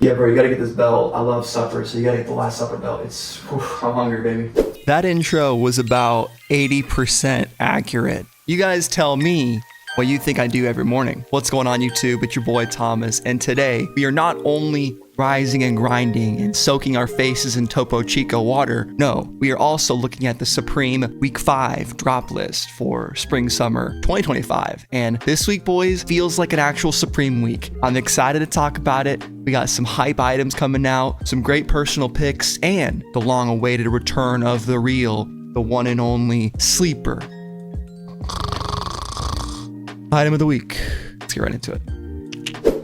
Yeah, bro, you gotta get this belt. I love supper, so you gotta get the Last Supper belt. I'm hungry, baby. That intro was about 80% accurate. You guys tell me what you think I do every morning. What's going on, YouTube? It's your boy Thomas, and today we are not only rising and grinding and soaking our faces in Topo Chico water. No, we are also looking at the Supreme Week 5 drop list for Spring/Summer 2025. And this week, boys, feels like an actual Supreme week. I'm excited to talk about it. We got some hype items coming out, some great personal picks, and the long-awaited return of the real, the one and only sleeper item of the week. Let's get right into it.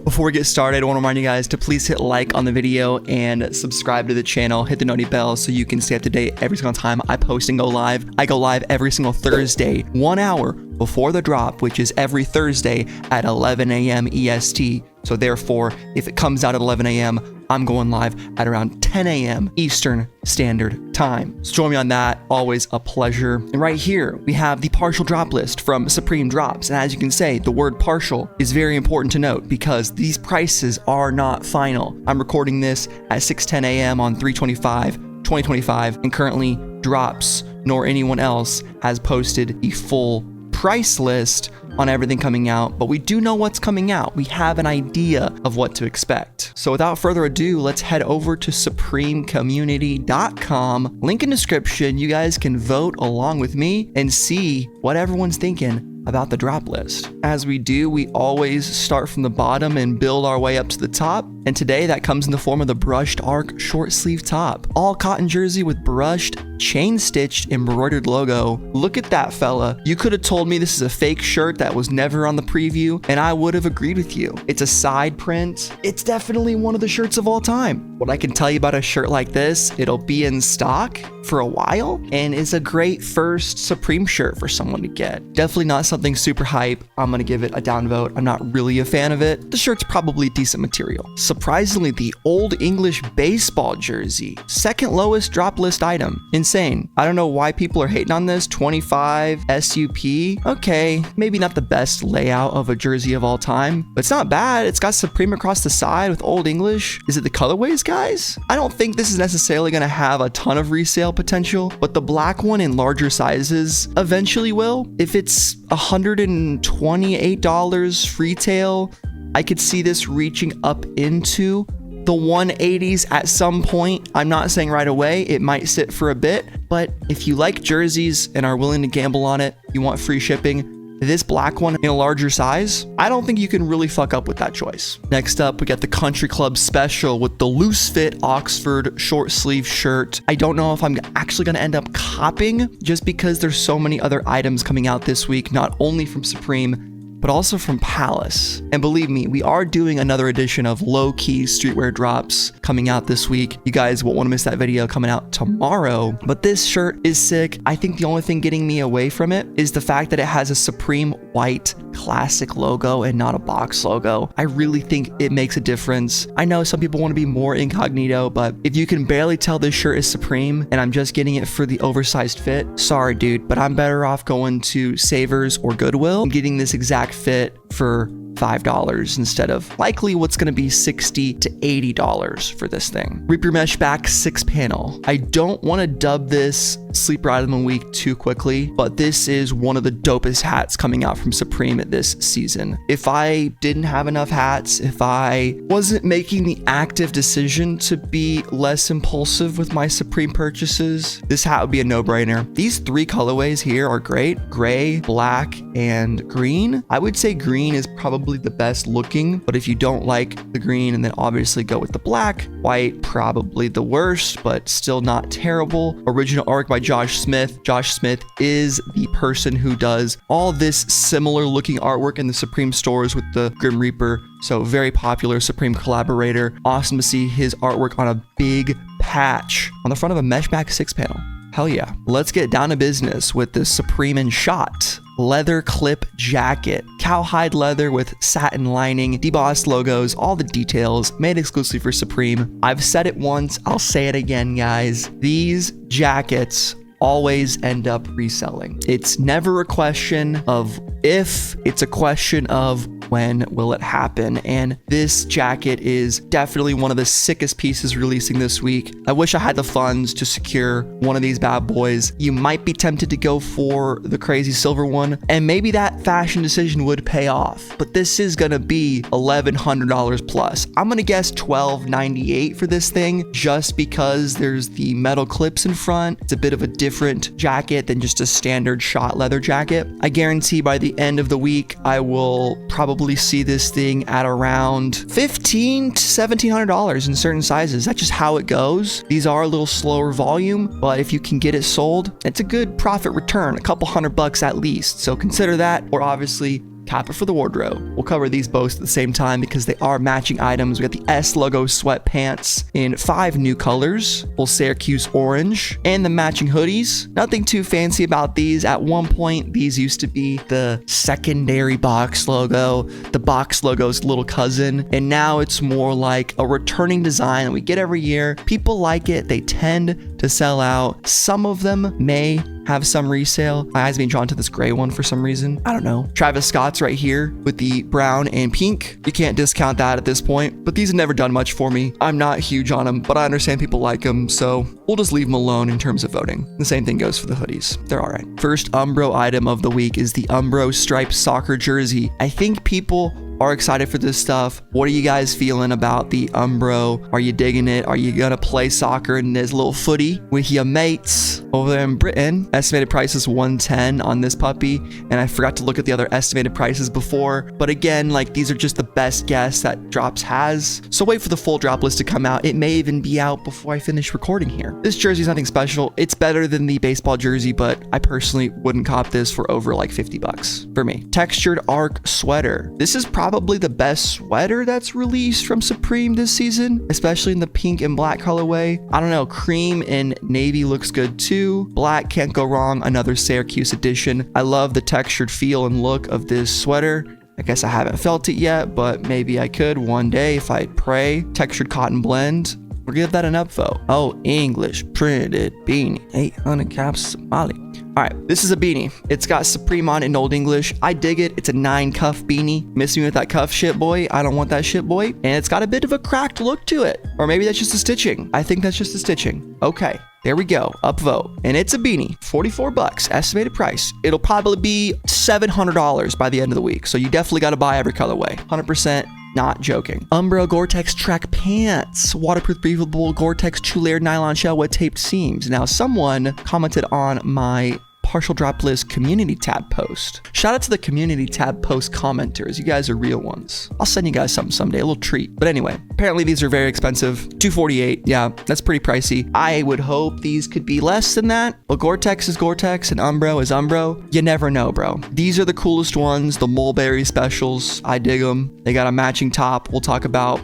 Before we get started, I want to remind you guys to please hit like on the video and subscribe to the channel. Hit the noti bell so you can stay up to date every single time I post and go live. I go live every single Thursday, 1 hour before the drop, which is every Thursday at 11 a.m. EST. So therefore, if it comes out at 11 a.m., I'm going live at around 10 a.m. Eastern Standard Time. So join me on that. Always a pleasure. And right here, we have the partial drop list from Supreme Drops. And as you can say, the word partial is very important to note because these prices are not final. I'm recording this at 6:10 a.m. on 3/25/2025, and currently Drops nor anyone else has posted the full price list on everything coming out, but we do know what's coming out. We have an idea of what to expect. So without further ado, let's head over to supremecommunity.com. Link in description. You guys can vote along with me and see what everyone's thinking about the drop list. As we do, we always start from the bottom and build our way up to the top. And today that comes in the form of the brushed arc short sleeve top. All cotton jersey with brushed, chain stitched, embroidered logo. Look at that, fella. You could have told me this is a fake shirt that was never on the preview, and I would have agreed with you. It's a side print. It's definitely one of the shirts of all time. What I can tell you about a shirt like this, it'll be in stock for a while and is a great first Supreme shirt for someone to get. Definitely not something super hype. I'm gonna give it a downvote. I'm not really a fan of it. The shirt's probably decent material. Surprisingly, the Old English baseball jersey, second lowest drop list item. Insane. I don't know why people are hating on this. 25 SUP. Okay, maybe not the best layout of a jersey of all time, but it's not bad. It's got Supreme across the side with Old English. Is it the colorways, guys? I don't think this is necessarily gonna have a ton of resale potential, but the black one in larger sizes eventually will. If it's $128 retail, I could see this reaching up into the 180s at some point. I'm not saying right away, it might sit for a bit, but if you like jerseys and are willing to gamble on it, you want free shipping, this black one in a larger size, I don't think you can really fuck up with that choice. Next up, we got the Country Club Special with the loose fit Oxford short sleeve shirt. I don't know if I'm actually gonna end up copping just because there's so many other items coming out this week, not only from Supreme, but also from Palace. And believe me, we are doing another edition of low-key streetwear drops coming out this week. You guys won't want to miss that video coming out tomorrow. But this shirt is sick. I think the only thing getting me away from it is the fact that it has a Supreme white classic logo and not a box logo. I really think it makes a difference. I know some people want to be more incognito, but if you can barely tell this shirt is Supreme and I'm just getting it for the oversized fit, sorry dude, but I'm better off going to Savers or Goodwill and getting this exact fit for $5 instead of likely what's going to be $60 to $80 for this thing. Reaper Mesh Back 6 panel. I don't want to dub this sleeper item of the week too quickly, but this is one of the dopest hats coming out from Supreme this season. If I didn't have enough hats, if I wasn't making the active decision to be less impulsive with my Supreme purchases, this hat would be a no-brainer. These three colorways here are great: gray, black, and green. I would say green is probably the best looking, but if you don't like the green, and then obviously go with the black. White, probably the worst, but still not terrible. Original art by Josh Smith. Josh Smith is the person who does all this similar looking artwork in the Supreme stores with the Grim Reaper, so very popular Supreme collaborator. Awesome to see his artwork on a big patch on the front of a mesh back 6 panel. Hell yeah. Let's get down to business with the Supreme and Shot leather clip jacket. Cowhide leather with satin lining, debossed logos, all the details, made exclusively for Supreme. I've said it once, I'll say it again, guys. These jackets always end up reselling. It's never a question of if, it's a question of when will it happen? And this jacket is definitely one of the sickest pieces releasing this week. I wish I had the funds to secure one of these bad boys. You might be tempted to go for the crazy silver one, and maybe that fashion decision would pay off, but this is gonna be $1,100 plus. I'm gonna guess $1,298 for this thing, just because there's the metal clips in front. It's a bit of a different jacket than just a standard shot leather jacket. I guarantee by the end of the week, I will probably see this thing at around $1,500 to $1,700 in certain sizes. That's just how it goes. These are a little slower volume, but if you can get it sold, it's a good profit return, a couple $100 at least. So consider that, or obviously cap it for the wardrobe. We'll cover these both at the same time because they are matching items. We got the S logo sweatpants in 5 new colors, full Syracuse orange, and the matching hoodies. Nothing too fancy about these. At one point, these used to be the secondary box logo, the box logo's little cousin, and now it's more like a returning design that we get every year. People like it. They tend to sell out. Some of them may have some resale. My eyes being drawn to this gray one for some reason. I don't know. Travis Scott's right here with the brown and pink. You can't discount that at this point, but these have never done much for me. I'm not huge on them, but I understand people like them, so we'll just leave them alone in terms of voting. The same thing goes for the hoodies. They're all right. First Umbro item of the week is the Umbro striped soccer jersey. I think people are excited for this stuff. What are you guys feeling about the Umbro? Are you digging it? Are you gonna play soccer in this little footy with your mates over there in Britain? Estimated price is $110 on this puppy, and I forgot to look at the other estimated prices before, but again, like, these are just the best guess that Drops has, so wait for the full drop list to come out. It may even be out before I finish recording here. This jersey is nothing special. It's better than the baseball jersey, but I personally wouldn't cop this for over like $50 for me. Textured arc sweater. This is probably the best sweater that's released from Supreme this season, especially in the pink and black colorway. I don't know, cream and navy looks good too. Black can't go wrong, another Syracuse edition. I love the textured feel and look of this sweater. I guess I haven't felt it yet, but maybe I could one day if I pray. Textured cotton blend. We'll give that an upvote. Oh, English printed beanie. 800 caps Somali. All right, this is a beanie. It's got Supreme on in Old English. I dig it. It's a 9 cuff beanie. Miss me with that cuff shit, boy. I don't want that shit, boy. And it's got a bit of a cracked look to it. Or maybe that's just the stitching. I think that's just the stitching. Okay, there we go. Upvote. And it's a beanie. $44 estimated price. It'll probably be $700 by the end of the week. So you definitely got to buy every colorway. 100%. Not joking. Umbro Gore-Tex track pants, waterproof breathable Gore-Tex 2-layer nylon shell with taped seams. Now, someone commented on my partial drop list community tab post. Shout out to the community tab post commenters. You guys are real ones. I'll send you guys something someday, a little treat. But anyway, apparently these are very expensive. $248. Yeah, that's pretty pricey. I would hope these could be less than that. But Gore-Tex is Gore-Tex and Umbro is Umbro. You never know, bro. These are the coolest ones, the mulberry specials. I dig them. They got a matching top we'll talk about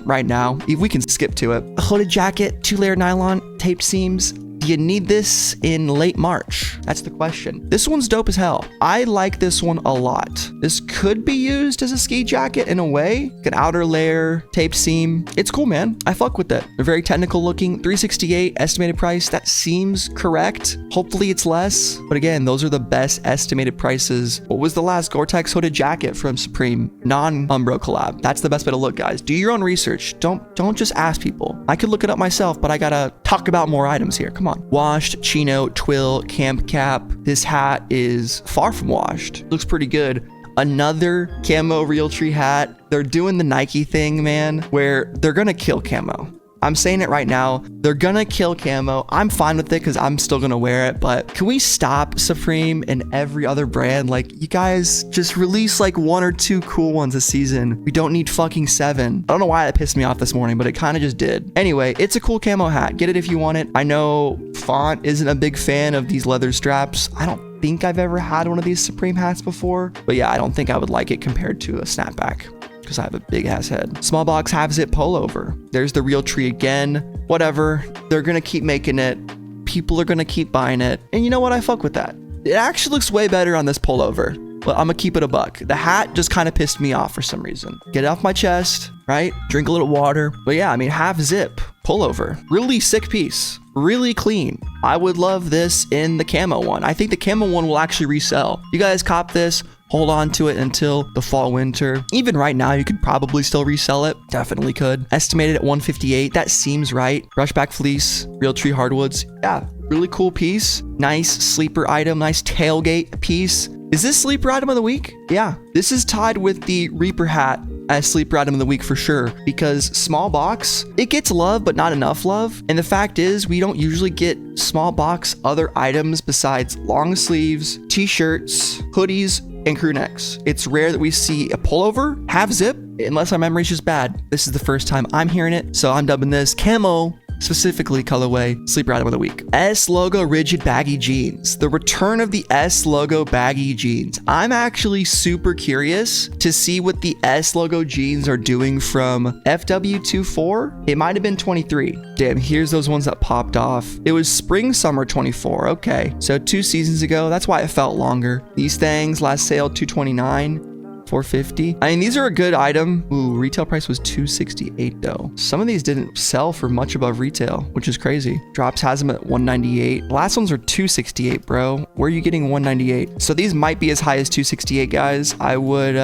right now. If we can skip to it. A hooded jacket, 2-layer nylon, taped seams. Do you need this in late March? That's the question. This one's dope as hell. I like this one a lot. This could be used as a ski jacket in a way. An outer layer, taped seam. It's cool, man. I fuck with it. They're very technical looking. $368 estimated price. That seems correct. Hopefully it's less. But again, those are the best estimated prices. What was the last Gore-Tex hooded jacket from Supreme? Non-Umbro collab. That's the best way to look, guys. Do your own research. Don't just ask people. I could look it up myself, but I gotta talk about more items here. Come on. Washed chino twill camp cap. This hat is far from washed. Looks pretty good. Another camo Realtree hat. They're doing the Nike thing, man, where they're gonna kill camo. I'm saying it right now. They're gonna kill camo. I'm fine with it because I'm still gonna wear it, but can we stop Supreme and every other brand? Like, you guys just release like 1 or 2 cool ones a season. We don't need fucking 7. I don't know why that pissed me off this morning, but it kind of just did. Anyway, it's a cool camo hat. Get it if you want it. I know Font isn't a big fan of these leather straps. I don't think I've ever had one of these Supreme hats before, but yeah, I don't think I would like it compared to a snapback, because I have a big ass head. Small box half zip pullover. There's the Realtree again. Whatever. They're gonna keep making it. People are gonna keep buying it. And you know what? I fuck with that. It actually looks way better on this pullover, but I'm gonna keep it a buck. The hat just kind of pissed me off for some reason. Get it off my chest, right? Drink a little water. But yeah, I mean, half zip pullover. Really sick piece. Really clean. I would love this in the camo one. I think the camo one will actually resell. You guys cop this, hold on to it until the fall winter. Even right now, you could probably still resell it. Definitely could. Estimated at $158. That seems right. Brushback fleece, real tree hardwoods. Yeah, really cool piece. Nice sleeper item, nice tailgate piece. Is this sleeper item of the week? Yeah, this is tied with the Reaper hat as sleeper item of the week for sure, because small box, it gets love, but not enough love. And the fact is, we don't usually get small box other items besides long sleeves, t-shirts, hoodies, and crew necks. It's rare that we see a pullover, half zip, unless our memory's just bad. This is the first time I'm hearing it, so I'm dubbing this camo, specifically colorway, sleeper item of the week. S logo rigid baggy jeans. The return of the S logo baggy jeans. I'm actually super curious to see what the S logo jeans are doing from FW24. It might have been 23. Damn, here's those ones that popped off. It was spring summer 24. Okay, so 2 seasons ago. That's why it felt longer. These things last sale $229. $450. I mean, these are a good item. Ooh, retail price was $268 though. Some of these didn't sell for much above retail, which is crazy. Drops has them at $198. The last ones are $268, bro. Where are you getting $198? So these might be as high as $268, guys. I would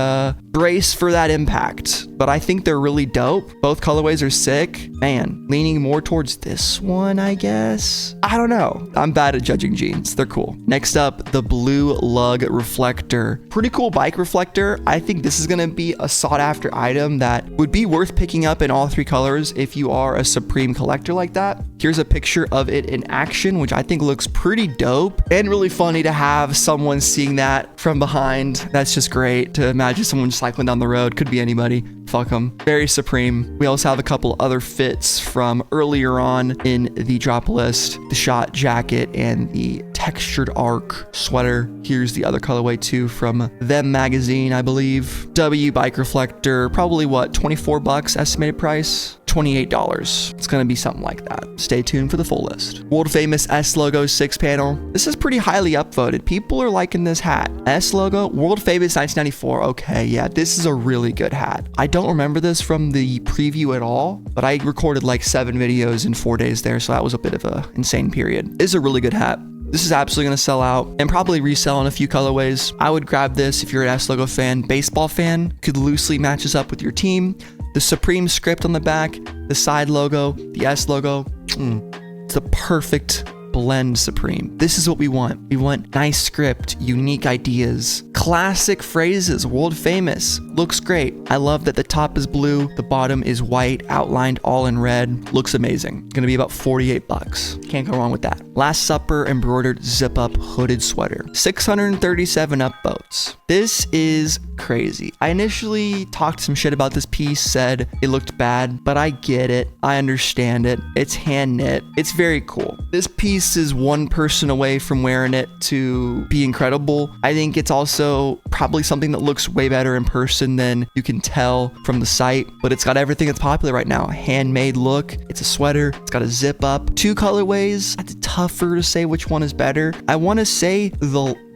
brace for that impact, but I think they're really dope. Both colorways are sick. Man, leaning more towards this one, I guess. I don't know. I'm bad at judging jeans. They're cool. Next up, the blue lug reflector. Pretty cool bike reflector. I think this is going to be a sought after item that would be worth picking up in all 3 colors if you are a Supreme collector like that. Here's a picture of it in action, which I think looks pretty dope and really funny to have someone seeing that from behind. That's just great to imagine someone cycling down the road. Could be anybody. Fuck them. Very Supreme. We also have a couple other fits from earlier on in the drop list. The shot jacket and the textured arc sweater. Here's the other colorway too from Them magazine, I believe. W bike reflector, probably what, $24 estimated price? $28. It's gonna be something like that. Stay tuned for the full list. World famous S logo 6 panel. This is pretty highly upvoted. People are liking this hat. S logo, world famous 1994. Okay, yeah, this is a really good hat. I don't remember this from the preview at all, but I recorded like 7 videos in 4 days there, so that was a bit of a insane period. This is a really good hat. This is absolutely going to sell out and probably resell in a few colorways. I would grab this if you're an S logo fan, baseball fan, could loosely match this up with your team. The Supreme script on the back, the side logo, the S logo, it's the perfect blend Supreme. This is what we want. We want nice script, unique ideas, classic phrases, world famous. Looks great. I love that the top is blue, the bottom is white, outlined all in red. Looks amazing. Gonna be about $48. Can't go wrong with that. Last Supper embroidered zip up hooded sweater. 637 upvotes. This is crazy. I initially talked some shit about this piece, said it looked bad, but I get it. I understand it. It's hand knit. It's very cool. This piece is one person away from wearing it to be incredible. I think it's also probably something that looks way better in person than you can tell from the site, but it's got everything that's popular right now. Handmade look. It's a sweater. It's got a zip up. 2 colorways. It's tougher to say which one is better. I want to say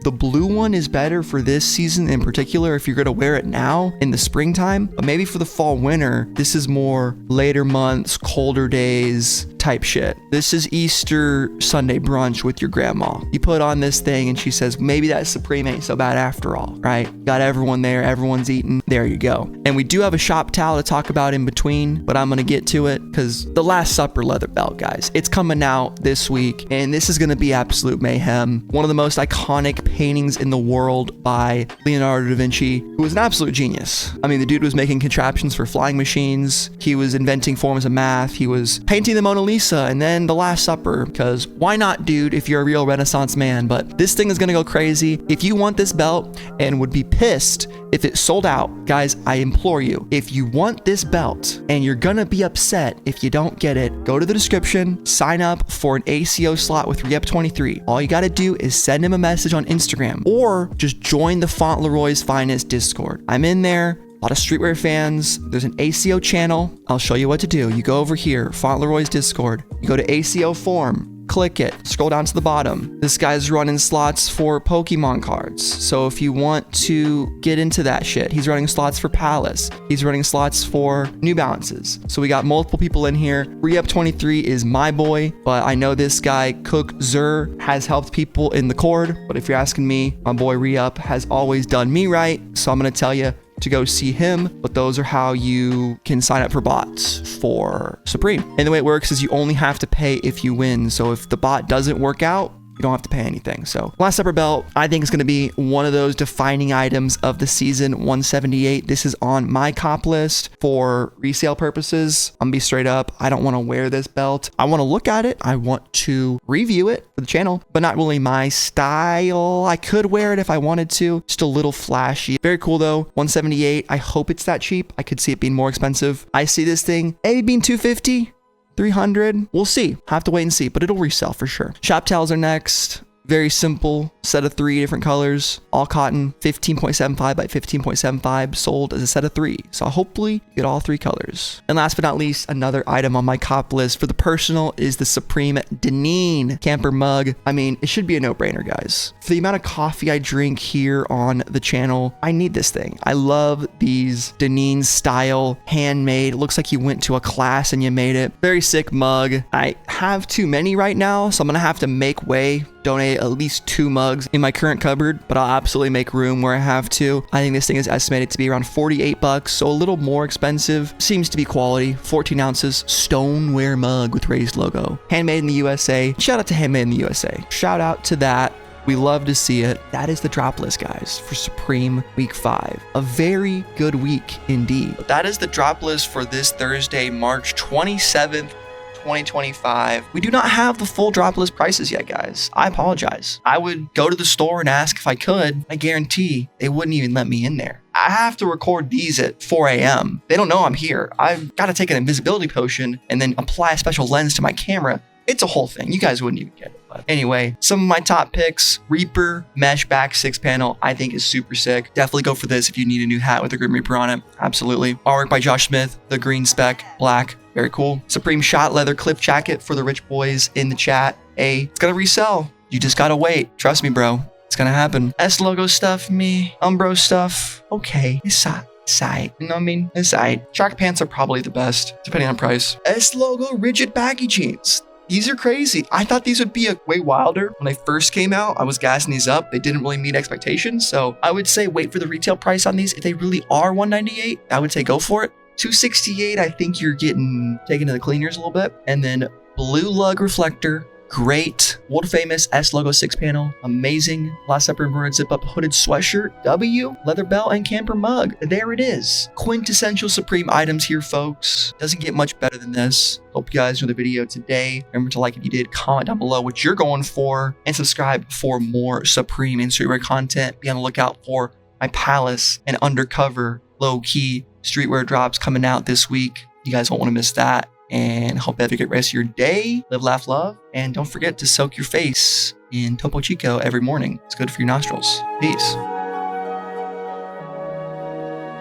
the blue one is better for this season in particular if you're going to wear it now in the springtime, but maybe for the fall winter, this is more later months, colder days type shit. This is Easter Sunday brunch with your grandma. You put on this thing and she says, maybe that Supreme ain't so bad after all, right? Got everyone there, everyone's eating. There you go. And we do have a shop towel to talk about in between, but I'm going to get to it because the Last Supper leather belt, guys, it's coming out this week and this is going to be absolute mayhem. One of the most iconic paintings in the world by Leonardo da Vinci, who was an absolute genius. I mean, the dude was making contraptions for flying machines. He was inventing forms of math. He was painting the Mona Lisa and then the Last Supper, because why not, dude, if you're a real Renaissance man? But this thing is going to go crazy. If you want this belt and would be pissed if it sold out, guys, I implore you, if you want this belt and you're gonna be upset if you don't get it, go to the description, sign up for an ACO slot with Rep23. All you gotta do is send him a message on Instagram or just join the Fauntleroy's Finest Discord. I'm in there. A lot of streetwear fans. There's an ACO channel. I'll show you what to do. You go over here, Fauntleroy's Discord. You go to ACO forum. click it, scroll down to the bottom. This guy's running slots for Pokemon cards. So if you want to get into that shit, he's running slots for Palace. He's running slots for New Balances. So we got multiple people in here. Re-Up23 is my boy, but I know this guy, Cook Zur, has helped people in the cord. But if you're asking me, my boy Re-Up has always done me right. So I'm going to tell you to go see him, but those are how you can sign up for bots for Supreme. And the way it works is you only have to pay if you win. So if the bot doesn't work out, you don't have to pay anything. So last upper belt, I think is going to be one of those defining items of the season. 178. This is on my cop list for resale purposes. I'm gonna be straight up. I don't want to wear this belt. I want to look at it. I want to review it for the channel, but not really my style. I could wear it if I wanted to. Just a little flashy. Very cool though. 178. I hope it's that cheap. I could see it being more expensive. I see this thing maybe being 250. 300. We'll see. Have to wait and see, but it'll resell for sure. Shop towels are next. Very simple set of 3 different colors, all cotton, 15.75 by 15.75, sold as a set of 3. So hopefully you get all 3 colors. And last but not least, another item on my cop list for the personal is the Supreme Deneen camper mug. I mean, it should be a no-brainer, guys. For the amount of coffee I drink here on the channel, I need this thing. I love these Deneen style handmade. It looks like you went to a class and you made it. Very sick mug. I have too many right now, so I'm gonna have to make way, donate at least 2 mugs in my current cupboard, but I'll absolutely make room where I have to. I think this thing is estimated to be around 48 bucks, so a little more expensive. Seems to be quality. 14 ounces stoneware mug with raised logo. Handmade in the USA. Shout out to Handmade in the USA. Shout out to that. We love to see it. That is the drop list, guys, for Supreme Week 5. A very good week indeed. But that is the drop list for this Thursday, March 27th, 2025. We do not have the full drop list prices yet, guys. I apologize. I would go to the store and ask if I could. I guarantee they wouldn't even let me in there. I have to record these at 4 a.m. They don't know I'm here. I've got to take an invisibility potion and then apply a special lens to my camera. It's a whole thing. You guys wouldn't even get it. But anyway, some of my top picks. Reaper mesh back 6-panel, I think is super sick. Definitely go for this if you need a new hat with a Grim Reaper on it. Absolutely. Artwork by Josh Smith, the green spec, black. Very cool. Supreme shot leather clip jacket for the rich boys in the chat. Hey, it's gonna resell. You just gotta wait. Trust me, bro. It's gonna happen. S logo stuff, me. Umbro stuff. Okay, it's side. You know what I mean? It's side. Shark pants are probably the best, depending on price. S logo rigid baggy jeans. These are crazy. I thought these would be way wilder. When they first came out, I was gassing these up. They didn't really meet expectations. So I would say wait for the retail price on these. If they really are $198, I would say go for it. $268, I think you're getting taken to the cleaners a little bit. And then blue lug reflector. Great. World famous S logo 6-panel. Amazing. Last Supper embroidered zip up hooded sweatshirt. W, leather belt, and camper mug. There it is. Quintessential Supreme items here, folks. Doesn't get much better than this. Hope you guys enjoyed the video today. Remember to like if you did, comment down below what you're going for, and subscribe for more Supreme and streetwear content. Be on the lookout for my Palace and Undercover low-key streetwear drops coming out this week. You guys won't want to miss that. And hope you have a great rest of your day. Live, laugh, love. And don't forget to soak your face in Topo Chico every morning. It's good for your nostrils. Peace.